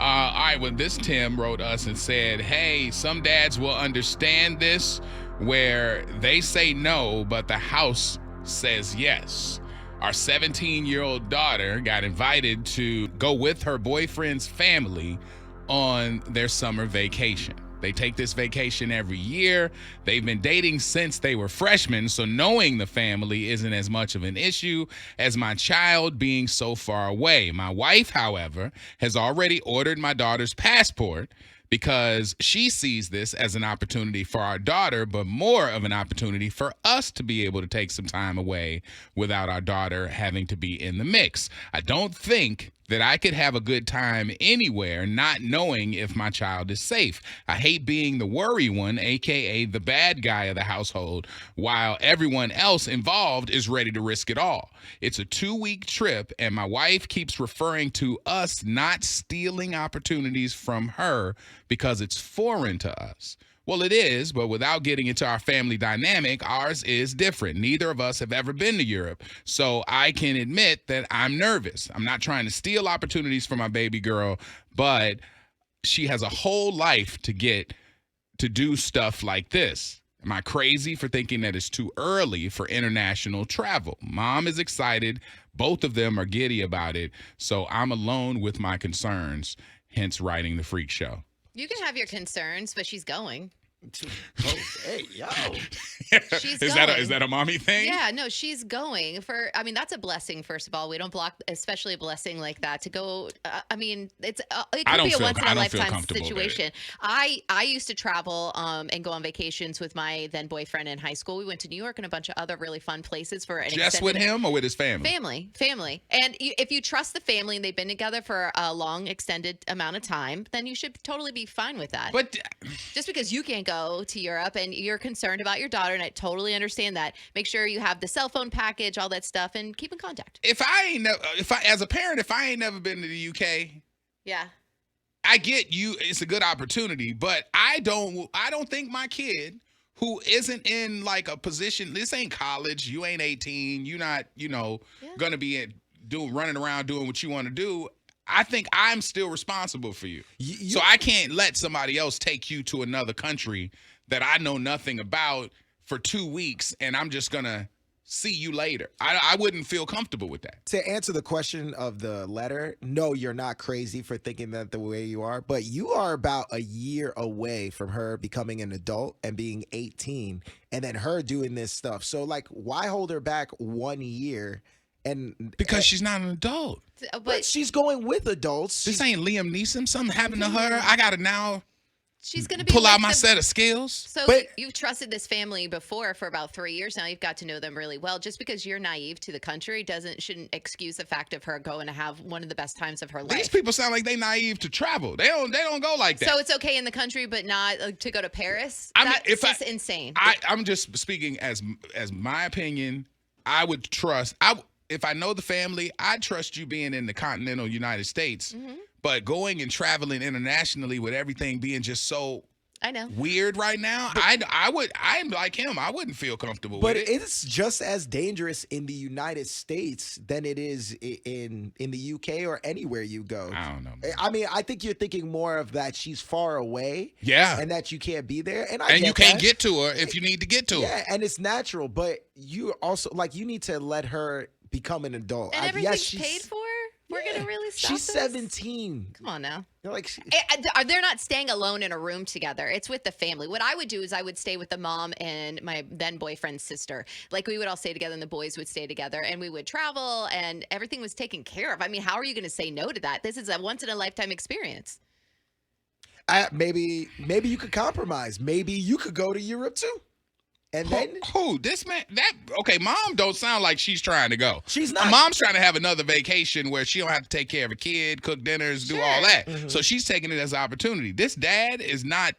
All right, well, this Tim wrote us and said, hey, some dads will understand this where they say no, but the house says yes. Our 17-year-old daughter got invited to go with her boyfriend's family on their summer vacation. They take this vacation every year. They've been dating since they were freshmen, so knowing the family isn't as much of an issue as my child being so far away. My wife, however, has already ordered my daughter's passport because she sees this as an opportunity for our daughter, but more of an opportunity for us to be able to take some time away without our daughter having to be in the mix. I don't think that I could have a good time anywhere not knowing if my child is safe. I hate being the worry one, aka the bad guy of the household, while everyone else involved is ready to risk it all. It's a 2-week trip, and my wife keeps referring to us not stealing opportunities from her because it's foreign to us. Well, it is, but without getting into our family dynamic, ours is different. Neither of us have ever been to Europe, so I can admit that I'm nervous. I'm not trying to steal opportunities from my baby girl, but she has a whole life to get to do stuff like this. Am I crazy for thinking that it's too early for international travel? Mom is excited. Both of them are giddy about it, so I'm alone with my concerns, hence writing the Freak Show. You can have your concerns, but she's going. Oh, hey, yo. She's Is that a mommy thing? Yeah, no, she's going that's a blessing, first of all. We don't block, especially a blessing like that to go. It could be a once in a lifetime situation. I used to travel and go on vacations with my then boyfriend in high school. We went to New York and a bunch of other really fun places for an Just with him or with his family? Family. And if you trust the family and they've been together for a long, extended amount of time, then you should totally be fine with that. But just because you can't go to Europe and you're concerned about your daughter, and I totally understand that. Make sure you have the cell phone package, all that stuff, and keep in contact. As a parent, if I ain't never been to the UK, yeah, I get you. It's a good opportunity, but I don't think my kid who isn't in like a position. This ain't college. You ain't 18. You're not, gonna be running around doing what you want to do. I think I'm still responsible for you. So I can't let somebody else take you to another country that I know nothing about for 2 weeks, and I'm just going to see you later. I wouldn't feel comfortable with that. To answer the question of the letter, no, you're not crazy for thinking that the way you are, but you are about a year away from her becoming an adult and being 18, and then her doing this stuff. So, why hold her back 1 year? Because she's not an adult. But she's going with adults. This ain't Liam Neeson. Something happened to her. I got to now she's gonna be pull out my set of skills. So you've trusted this family before for about 3 years now. You've got to know them really well. Just because you're naive to the country shouldn't excuse the fact of her going to have one of the best times of her life. These people sound like they naive to travel. They don't go like that. So it's okay in the country, but not to go to Paris. That's insane. I'm just speaking as my opinion. I would trust. If I know the family, I trust you being in the continental United States. Mm-hmm. But going and traveling internationally with everything being just so weird right now, I'm like him. I wouldn't feel comfortable with it. But it's just as dangerous in the United States than it is in the UK or anywhere you go. I don't know, man. I mean, I think you're thinking more of that she's far away. Yeah. And that you can't be there. And you can't get to her if you need to get to her. Yeah, and it's natural. But you also, you need to let her become an adult. And everything's paid for? We're going to really stop She's this? 17. Come on now. They're not staying alone in a room together. It's with the family. What I would do is I would stay with the mom and my then boyfriend's sister. We would all stay together and the boys would stay together and we would travel and everything was taken care of. I mean, how are you going to say no to that? This is a once in a lifetime experience. Maybe you could compromise. Maybe you could go to Europe too. And then this man mom don't sound like she's trying to go. She's not. Mom's trying to have another vacation where she don't have to take care of a kid, cook dinners, do all that. Mm-hmm. So she's taking it as an opportunity. This dad is not.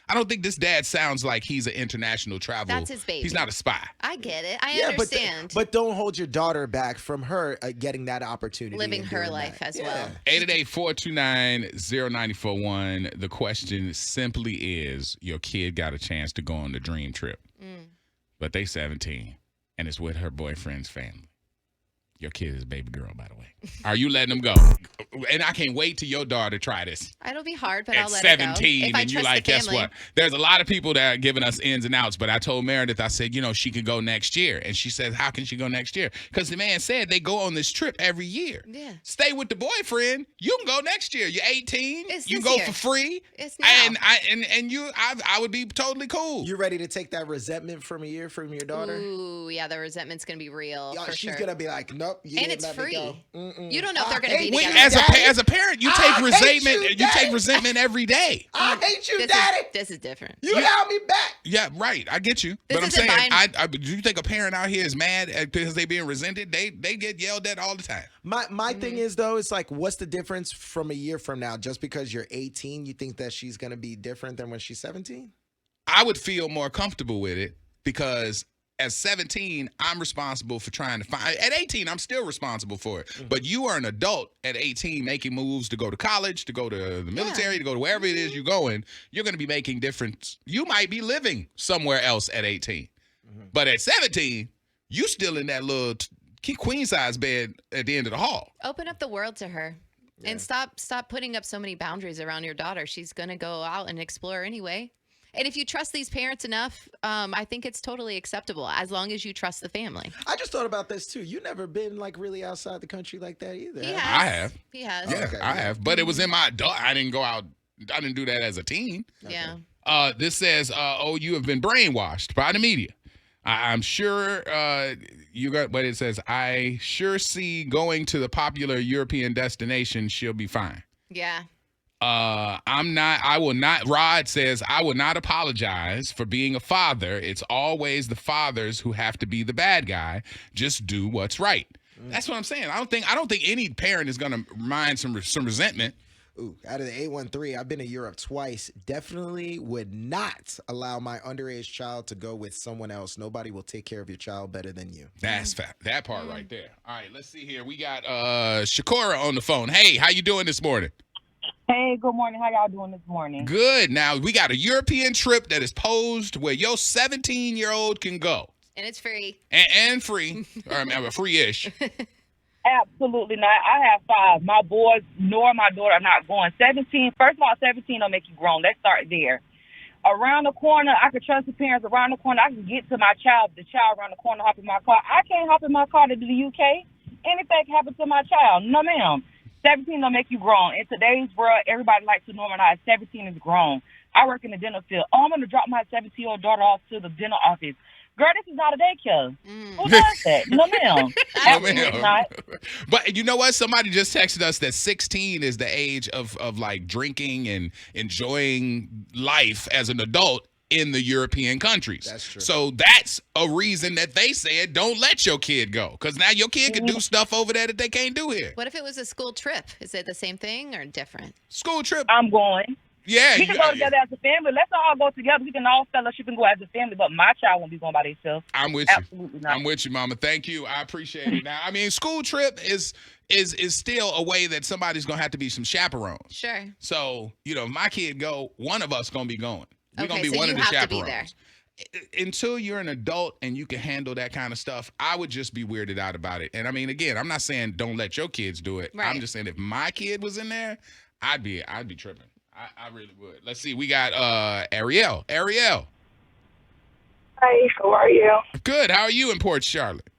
I don't think this dad sounds like he's an international travel. That's his baby. He's not a spy. I get it. I understand. But don't hold your daughter back from her getting that opportunity. Living her life as well. 888-429-0941. The question simply is, your kid got a chance to go on the dream trip. But they 17, and it's with her boyfriend's family. Your kid is a baby girl, by the way. Are you letting them go? And I can't wait till your daughter try this. It'll be hard, but At I'll let 17, it go. and you're like, guess what? There's a lot of people that are giving us ins and outs, but I told Meredith, I said, she can go next year. And she said, how can she go next year? Because the man said they go on this trip every year. Yeah. Stay with the boyfriend. You can go next year. You're 18. You go for free. It's now. I would be totally cool. You ready to take that resentment from a year from your daughter? Ooh, yeah, the resentment's going to be real. For she's sure. going to be like, nope. And it's free. You don't know if they're going to be together. As a parent, you take resentment. You take resentment every day. I hate you, Daddy. This is different. You held me back. Yeah, right. I get you. But I'm saying, do you think a parent out here is mad because they being resented? They get yelled at all the time. My thing is, though, it's like, what's the difference from a year from now? Just because you're 18, you think that she's going to be different than when she's 17? I would feel more comfortable with it because at 17, I'm responsible for trying to find. At 18, I'm still responsible for it. Mm-hmm. But you are an adult at 18 making moves to go to college, to go to the military, to go to wherever it is you're going. You're going to be making different. You might be living somewhere else at 18. Mm-hmm. But at 17, you still in that little queen size bed at the end of the hall. Open up the world to her. Yeah. And stop putting up so many boundaries around your daughter. She's going to go out and explore anyway. And if you trust these parents enough, I think it's totally acceptable as long as you trust the family. I just thought about this too. You never been like really outside the country like that either. I have. He has. Yeah, okay. I have. But it was in my adult. I didn't go out. I didn't do that as a teen. Okay. Yeah. This says, you have been brainwashed by the media. I'm sure you got, but it says, I sure see going to the popular European destination, she'll be fine. Yeah. I will not, Rod says, I will not apologize for being a father. It's always the fathers who have to be the bad guy. Just do what's right. That's what I'm saying. I don't think any parent is going to mind some resentment. Ooh, out of the 813, I've been to Europe twice. Definitely would not allow my underage child to go with someone else. Nobody will take care of your child better than you. That's fact. That part right there. All right, let's see here. We got Shakura on the phone. Hey, how you doing this morning? Hey, good morning. How y'all doing this morning? Good. Now, we got a European trip that is posed where your 17-year-old can go. And it's free. And free. Or I mean, free-ish. Absolutely not. I have 5. My boys nor my daughter are not going. 17, first of all, 17 don't make you grown. Let's start there. Around the corner, I can trust the parents. Around the corner, I can get to my child. The child around the corner, hop in my car. I can't hop in my car to the UK. Anything can happen to my child. No, ma'am. 17 don't make you grown. In today's world, everybody likes to normalize 17 is grown. I work in the dental field. Oh, I'm going to drop my 17-year-old daughter off to the dental office. Girl, this is not a daycare. Who does that? No, ma'am. Absolutely not. But you know what? Somebody just texted us that 16 is the age of like drinking and enjoying life as an adult in the European countries. That's true. So that's a reason that they said don't let your kid go, because now your kid can do stuff over there that they can't do here. What if it was a school trip? Is it the same thing or different? School trip. I'm going. Yeah. We can go together as a family. Let's all go together. We can all fellowship and go as a family, but my child won't be going by themselves. I'm with you. Absolutely not. I'm with you, Mama. Thank you. I appreciate it. Now, I mean, school trip is still a way that somebody's going to have to be some chaperones. Sure. So, if my kid go, one of us going to be going. We're okay, going to be so one of the chaperones. there. Until you're an adult and you can handle that kind of stuff, I would just be weirded out about it. And I mean, again, I'm not saying don't let your kids do it. Right. I'm just saying if my kid was in there, I'd be tripping. I really would. Let's see. We got Ariel. Ariel. Hi, how are you? Good. How are you in Port Charlotte?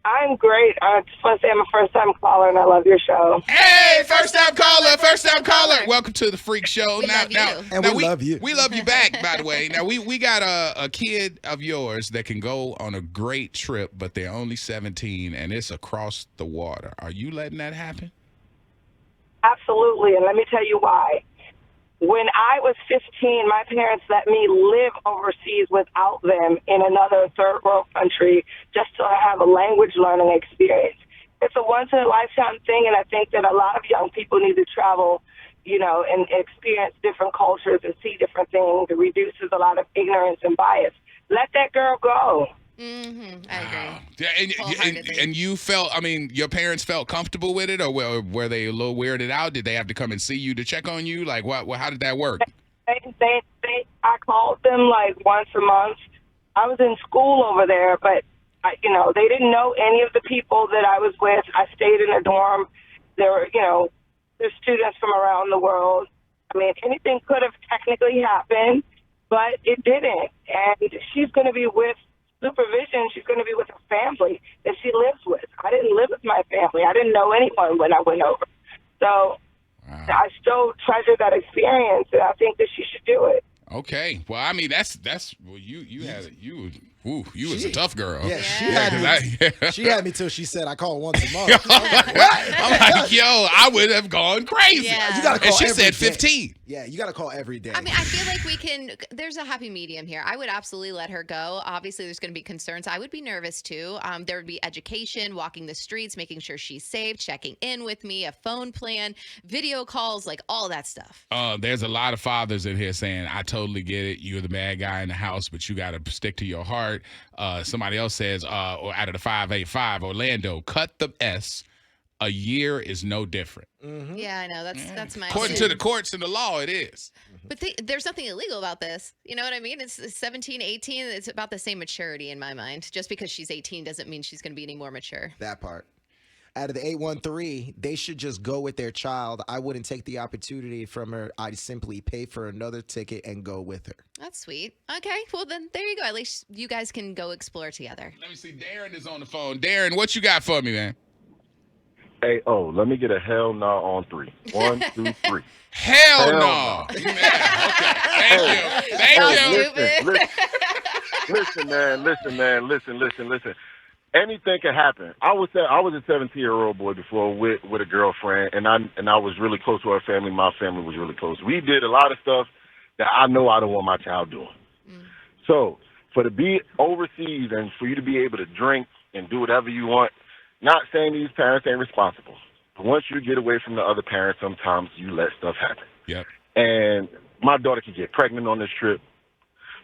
I'm great. I just want to say I'm a first-time caller, and I love your show. Hey, first-time caller, first-time caller. Welcome to the Freak Show. We love you. And we love you. We love you back, by the way. Now, we got a kid of yours that can go on a great trip, but they're only 17, and it's across the water. Are you letting that happen? Absolutely, and let me tell you why. When I was 15, my parents let me live overseas without them in another third world country just to have a language learning experience. It's a once-in-a-lifetime thing, and I think that a lot of young people need to travel, and experience different cultures and see different things. It reduces a lot of ignorance and bias. Let that girl go. Mm-hmm. I agree. Yeah, and you felt, I mean, your parents felt comfortable with it, or were they a little weirded out? Did they have to come and see you to check on you? Like, how did that work? I called them like once a month. I was in school over there, but They didn't know any of the people that I was with. I stayed in a dorm. There were, there's students from around the world. I mean, anything could have technically happened, but it didn't. And she's going to be with supervision. She's going to be with a family that she lives with. I didn't live with my family. I didn't know anyone when I went over. So I still treasure that experience, and I think that she should do it. Okay. Well, I mean, you was a tough girl. Yeah, she had me till she said I call once a month. I'm like, yo, I would have gone crazy. Yeah. You gotta call and she every said day. 15. Yeah, you got to call every day. I mean, I feel like there's a happy medium here. I would absolutely let her go. Obviously, there's going to be concerns. I would be nervous too. There would be education, walking the streets, making sure she's safe, checking in with me, a phone plan, video calls, like all that stuff. There's a lot of fathers in here saying, I totally get it. You're the bad guy in the house, but you got to stick to your heart. Somebody else says, or out of the 585, Orlando, cut the S. A year is no different. Mm-hmm. Yeah, I know. That's my According to the courts and the law, it is. But there's nothing illegal about this. You know what I mean? It's 17, 18. It's about the same maturity in my mind. Just because she's 18 doesn't mean she's going to be any more mature. That part. Out of the 813, they should just go with their child. I wouldn't take the opportunity from her. I'd simply pay for another ticket and go with her. That's sweet. Okay, well then there you go. At least you guys can go explore together. Let me see. Darren is on the phone. Darren, what you got for me, man? Hey, let me get a hell no on 3. 1, 2, 3. Hell no. Okay. Thank you. Listen, man. Listen. Anything can happen. I was a 17-year-old boy before with a girlfriend, and I was really close to her family. My family was really close. We did a lot of stuff that I know I don't want my child doing. So to be overseas and for you to be able to drink and do whatever you want, not saying these parents ain't responsible, but once you get away from the other parents, sometimes you let stuff happen. Yep. And my daughter could get pregnant on this trip.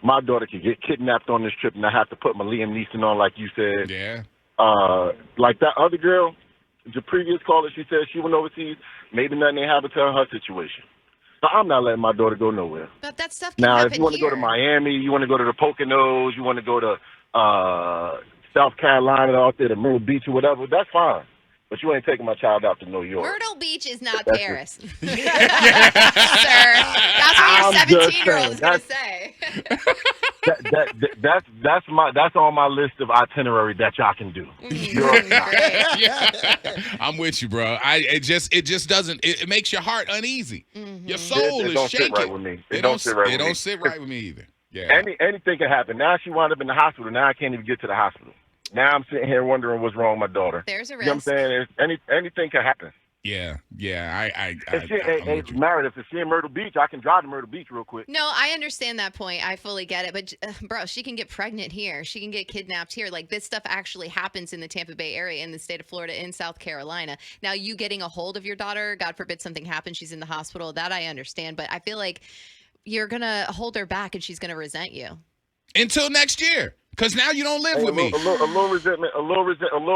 My daughter could get kidnapped on this trip, and I have to put my Liam Neeson on, like you said. Yeah. Like that other girl, the previous caller, she said she went overseas. Maybe nothing ain't happened to her situation. So I'm not letting my daughter go nowhere. But that stuff can now, happen if you want to go to Miami, you want to go to the Poconos, you want to go to South Carolina, out there to Myrtle Beach or whatever, that's fine. But you ain't taking my child out to New York. Myrtle Beach is not Paris. Sir, that's what your 17-year-old is going to say. That's on my list of itinerary that y'all can do. Yeah. I'm with you, bro. It just doesn't. It makes your heart uneasy. Mm-hmm. Your soul is shaking. Sit right with me. It don't sit right with me either. Yeah. Anything can happen. Now she wound up in the hospital. Now I can't even get to the hospital. Now I'm sitting here wondering what's wrong with my daughter. There's a risk. You know what I'm saying? Anything can happen. Yeah. If Meredith, if she's in Myrtle Beach, I can drive to Myrtle Beach real quick. No, I understand that point. I fully get it. But, bro, she can get pregnant here. She can get kidnapped here. Like, this stuff actually happens in the Tampa Bay area, in the state of Florida, in South Carolina. Now, you getting a hold of your daughter, God forbid something happens, she's in the hospital, that I understand. But I feel like you're going to hold her back and she's going to resent you. Until next year. Because now you don't live with me. A little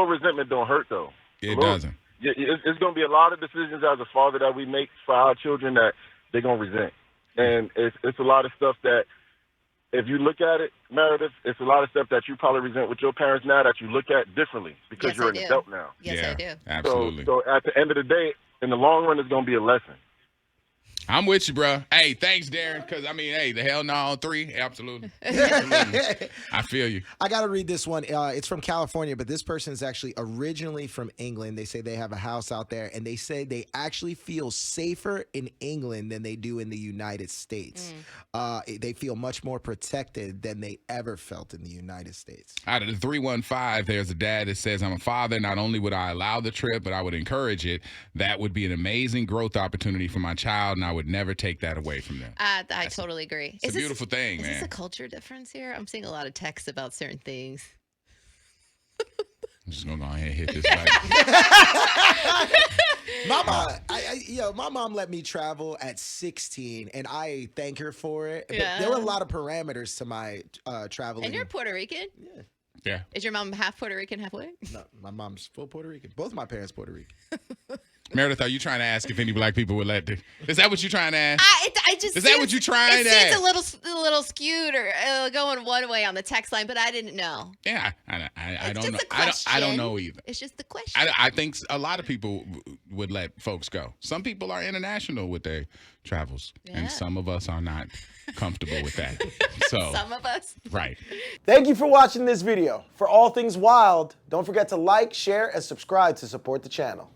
resentment don't hurt, though. It doesn't. It's going to be a lot of decisions as a father that we make for our children that they're going to resent. And it's a lot of stuff that, if you look at it, Meredith, it's a lot of stuff that you probably resent with your parents now that you look at differently because you're an adult now. Yes, I do. Absolutely. So at the end of the day, in the long run, it's going to be a lesson. I'm with you, bro. Hey, thanks, Darren. Because, the hell no on 3. Absolutely. I feel you. I got to read this one. It's from California, but this person is actually originally from England. They say they have a house out there, and they say they actually feel safer in England than they do in the United States. They feel much more protected than they ever felt in the United States. Out of the 315, there's a dad that says, I'm a father. Not only would I allow the trip, but I would encourage it. That would be an amazing growth opportunity for my child, and I would never take that away from them. I totally agree. It's a beautiful thing, man. Is this a culture difference here? I'm seeing a lot of texts about certain things. I'm just gonna go ahead and hit this button. My mom let me travel at 16, and I thank her for it. Yeah. But there were a lot of parameters to my traveling. And you're Puerto Rican? Yeah. Is your mom half Puerto Rican, halfway? No, my mom's full Puerto Rican. Both of my parents Puerto Rican. Meredith, are you trying to ask if any black people would let? Is that what you're trying to ask? Is that what you're trying to ask? It seems a little skewed or going one way on the text line, but I didn't know. Yeah, I don't know. I don't know either. It's just the question. I think a lot of people would let folks go. Some people are international with their travels, and some of us are not comfortable with that. So some of us. Right. Thank you for watching this video. For all things wild, don't forget to like, share, and subscribe to support the channel.